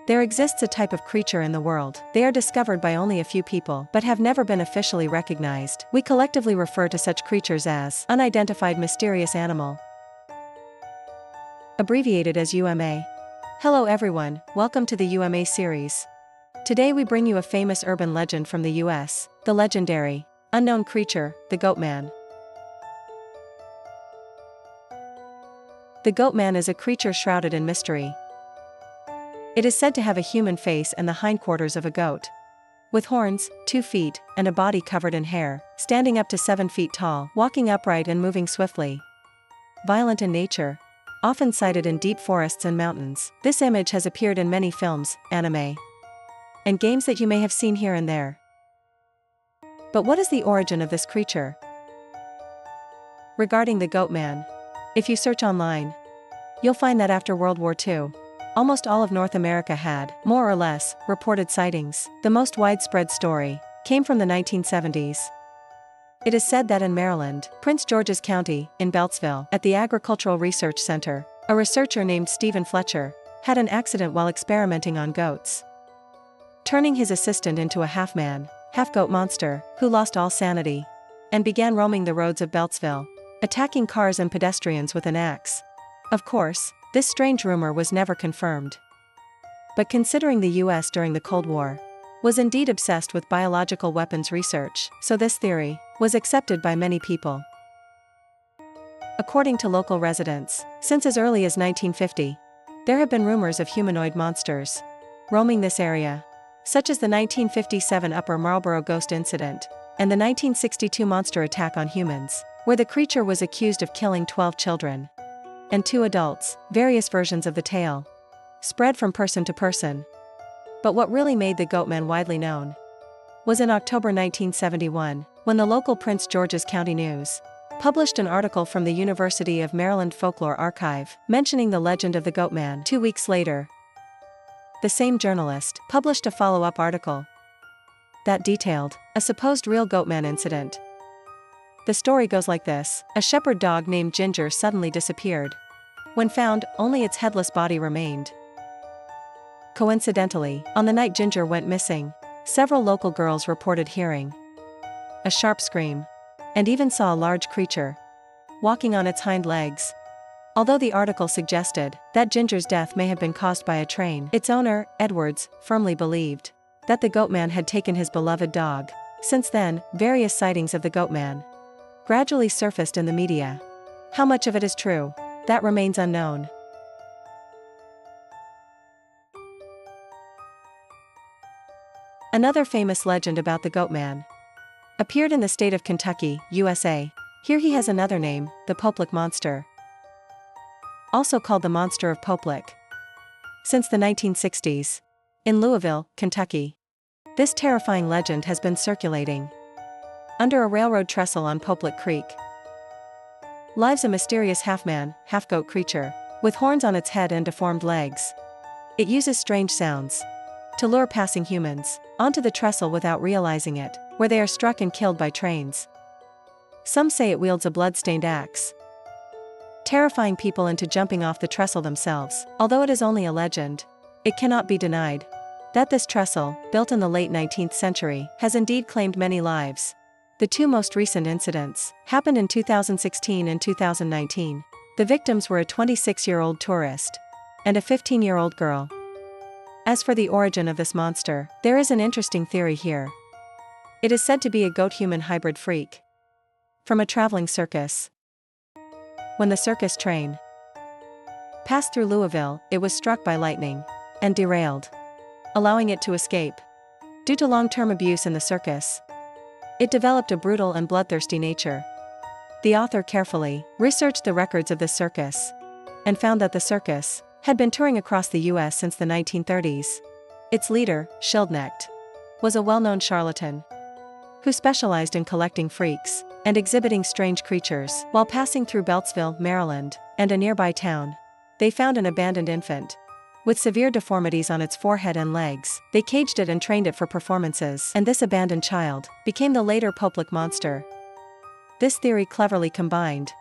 There exists a type of creature in the world. They are discovered by only a few people, but have never been officially recognized. We collectively refer to such creatures as unidentified mysterious animal, abbreviated as UMA. Hello everyone, welcome to the UMA series. Today we bring you a famous urban legend from the US, the legendary, unknown creature, the Goatman. The Goatman is a creature shrouded in mystery. It is said to have a human face and the hindquarters of a goat. With horns, 2 feet, and a body covered in hair, standing up to 7 feet tall, walking upright and moving swiftly. Violent in nature, often sighted in deep forests and mountains, this image has appeared in many films, anime, and games that you may have seen here and there. But what is the origin of this creature? Regarding the Goatman, if you search online, you'll find that after World War II, almost all of North America had, more or less, reported sightings. The most widespread story came from the 1970s. It is said that in Maryland, Prince George's County, in Beltsville, at the Agricultural Research Center, a researcher named Stephen Fletcher had an accident while experimenting on goats, turning his assistant into a half-man, half-goat monster, who lost all sanity, and began roaming the roads of Beltsville, attacking cars and pedestrians with an axe. Of course, this strange rumor was never confirmed. But considering the US during the Cold War was indeed obsessed with biological weapons research, so this theory was accepted by many people. According to local residents, since as early as 1950, there have been rumors of humanoid monsters roaming this area, such as the 1957 Upper Marlboro ghost incident and the 1962 monster attack on humans, where the creature was accused of killing 12 children and 2 adults. Various versions of the tale spread from person to person. But what really made the Goatman widely known was in October 1971, when the local Prince George's County News published an article from the University of Maryland Folklore Archive mentioning the legend of the Goatman. 2 weeks later, the same journalist published a follow-up article that detailed a supposed real Goatman incident. The story goes like this: a shepherd dog named Ginger suddenly disappeared. When found, only its headless body remained. Coincidentally, on the night Ginger went missing, several local girls reported hearing a sharp scream, and even saw a large creature walking on its hind legs. Although the article suggested that Ginger's death may have been caused by a train, its owner, Edwards, firmly believed that the Goatman had taken his beloved dog. Since then, various sightings of the Goatman gradually surfaced in the media. How much of it is true? That remains unknown. Another famous legend about the Goatman appeared in the state of Kentucky, USA. Here he has another name, the Poplick Monster, also called the Monster of Poplick. Since the 1960s, in Louisville, Kentucky, this terrifying legend has been circulating. Under a railroad trestle on Poplick Creek lives a mysterious half-man, half-goat creature, with horns on its head and deformed legs. It uses strange sounds to lure passing humans onto the trestle without realizing it, where they are struck and killed by trains. Some say it wields a blood-stained axe, terrifying people into jumping off the trestle themselves. Although it is only a legend, it cannot be denied that this trestle, built in the late 19th century, has indeed claimed many lives. The 2 most recent incidents happened in 2016 and 2019. The victims were a 26-year-old tourist and a 15-year-old girl. As for the origin of this monster, there is an interesting theory here. It is said to be a goat-human hybrid freak from a traveling circus. When the circus train passed through Louisville, it was struck by lightning and derailed, allowing it to escape. Due to long-term abuse in the circus, it developed a brutal and bloodthirsty nature. The author carefully researched the records of this circus and found that the circus had been touring across the US since the 1930s. Its leader, Schildknecht, was a well-known charlatan who specialized in collecting freaks and exhibiting strange creatures. While passing through Beltsville, Maryland, and a nearby town, they found an abandoned infant with severe deformities on its forehead and legs. They caged it and trained it for performances, and this abandoned child became the later Poplick Monster. This theory cleverly combined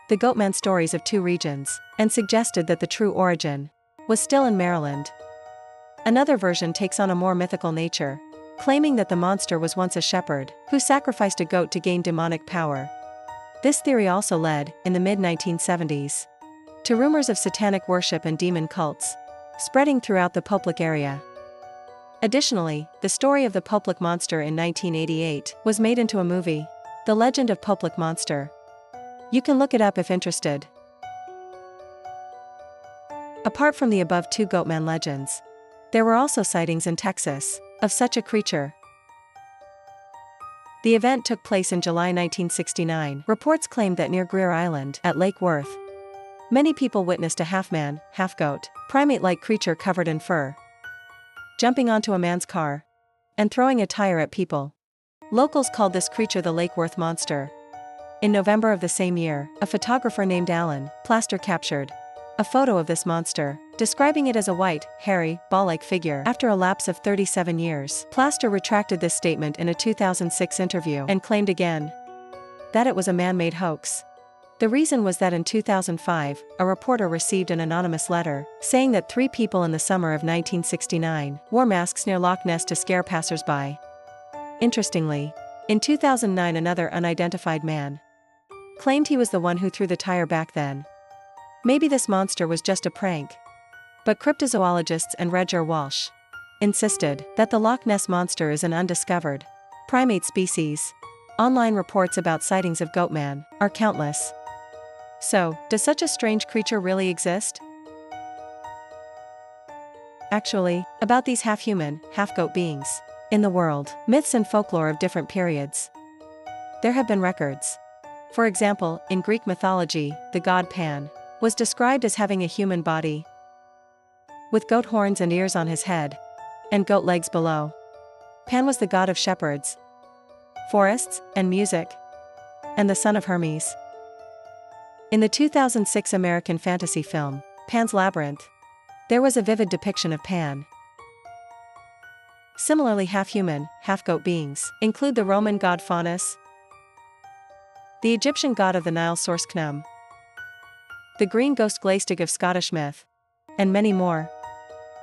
the Goatman stories of 2 regions and suggested that the true origin was still in Maryland. Another version takes on a more mythical nature, claiming that the monster was once a shepherd who sacrificed a goat to gain demonic power. This theory also led, in the mid-1970s, to rumors of satanic worship and demon cults, spreading throughout the Poplek area. Additionally, the story of the Poplek monster in 1988 was made into a movie, The Legend of Poplek Monster. You can look it up if interested. Apart from the above two Goatman legends, there were also sightings in Texas of such a creature. The event took place in July 1969. Reports claimed that near Greer Island, at Lake Worth, many people witnessed a half-man, half-goat, primate-like creature covered in fur, jumping onto a man's car and throwing a tire at people. Locals called this creature the Lake Worth Monster. In November of the same year, a photographer named Alan Plaster captured a photo of this monster, describing it as a white, hairy, ball-like figure. After a lapse of 37 years, Plaster retracted this statement in a 2006 interview and claimed again that it was a man-made hoax. The reason was that in 2005, a reporter received an anonymous letter saying that 3 people in the summer of 1969 wore masks near Loch Ness to scare passers-by. Interestingly, in 2009 another unidentified man claimed he was the one who threw the tire back then. Maybe this monster was just a prank. But cryptozoologists and Roger Walsh insisted that the Loch Ness monster is an undiscovered primate species. Online reports about sightings of Goatman are countless. So, does such a strange creature really exist? Actually, about these half-human, half-goat beings in the world, myths and folklore of different periods, there have been records. For example, in Greek mythology, the god Pan was described as having a human body with goat horns and ears on his head and goat legs below. Pan was the god of shepherds, forests, and music, and the son of Hermes. In the 2006 American fantasy film, Pan's Labyrinth, there was a vivid depiction of Pan. Similarly, half-human, half-goat beings include the Roman god Faunus, the Egyptian god of the Nile source Khnum, the green ghost Glaistig of Scottish myth, and many more.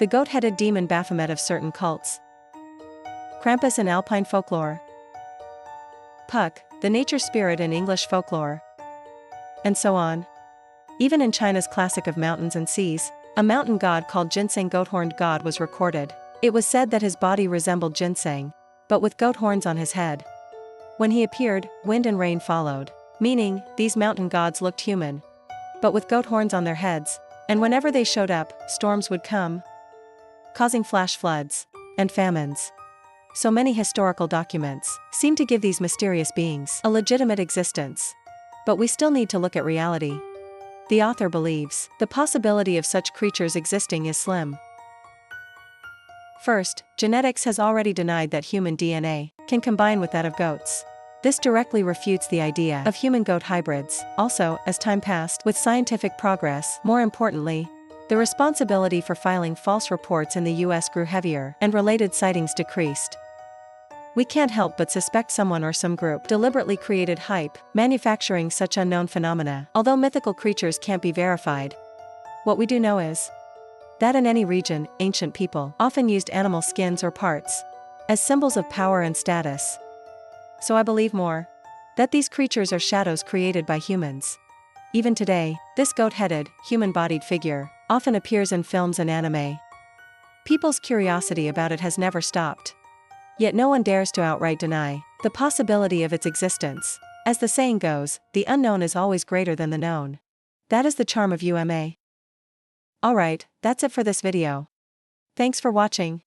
The goat-headed demon Baphomet of certain cults, Krampus in Alpine folklore, Puck, the nature spirit in English folklore, and so on. Even in China's classic of mountains and seas, a mountain god called Ginseng goat-horned god was recorded. It was said that his body resembled ginseng, but with goat horns on his head. When he appeared, wind and rain followed, meaning, these mountain gods looked human, but with goat horns on their heads, and whenever they showed up, storms would come, causing flash floods and famines. So many historical documents seem to give these mysterious beings a legitimate existence. But we still need to look at reality. The author believes the possibility of such creatures existing is slim. First, genetics has already denied that human DNA can combine with that of goats. This directly refutes the idea of human-goat hybrids. Also, as time passed with scientific progress, more importantly, the responsibility for filing false reports in the US grew heavier, and related sightings decreased. We can't help but suspect someone or some group deliberately created hype, manufacturing such unknown phenomena. Although mythical creatures can't be verified, what we do know is that in any region, ancient people often used animal skins or parts as symbols of power and status. So I believe more that these creatures are shadows created by humans. Even today, this goat-headed, human-bodied figure often appears in films and anime. People's curiosity about it has never stopped. Yet no one dares to outright deny the possibility of its existence. As the saying goes, the unknown is always greater than the known. That is the charm of UMA. Alright, that's it for this video. Thanks for watching.